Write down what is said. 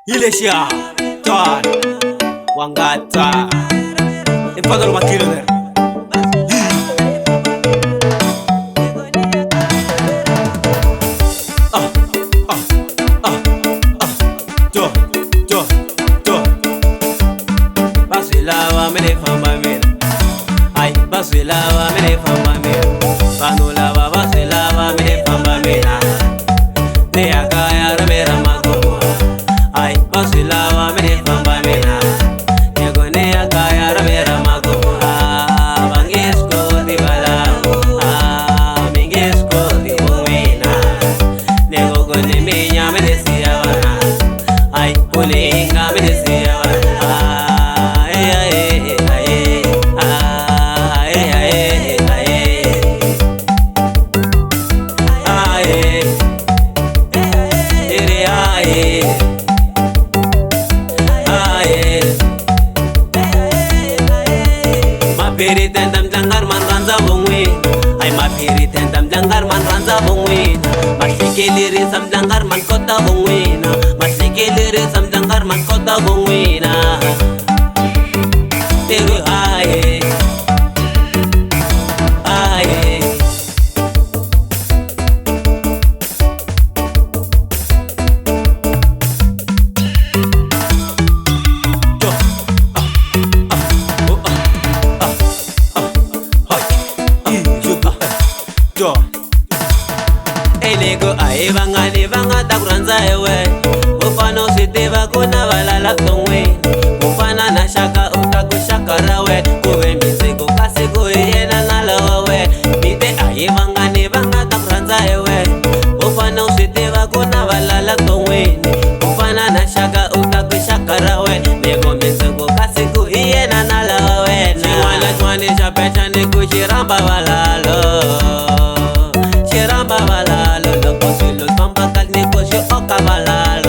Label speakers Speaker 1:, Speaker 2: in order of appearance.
Speaker 1: Ilesha Tan Wangata Impagalo Makilner Basilawa mene famba mene Ay basilawa mene famba mene Banulawa basilawa mene famba mene Ne akaya ramera mago Ay basilawa mene famba mene Nego ne akaya ramera mago Bangesko di balago Mingesko di umina Nego gone minya mene siyawana Ay ulinga mene siyawana Mapiri tendam jangar man ranza bongwe ay mapiri tendam jangar man ranza bongwe masikiliri sam jangar man kota bongwe na masikiliri sam jangar man kota bongwe na teru aye aye Elego ae vanga takuranza ewe Ufano siteva kuna valala kongwe Ufana na shaka utakushakara we Kuwe miziko kasi kuhiena nalawa we Mite ae vanga takuranza ewe Ufano siteva kuna valala kongwe Ufana na shaka utakushakara we Nego miziko kasi kuhiena nalawa we Chiwana chwani chapecha ni kushiramba valalo Shiramba valalo Loko silo pamba kalni kosyo okavalalo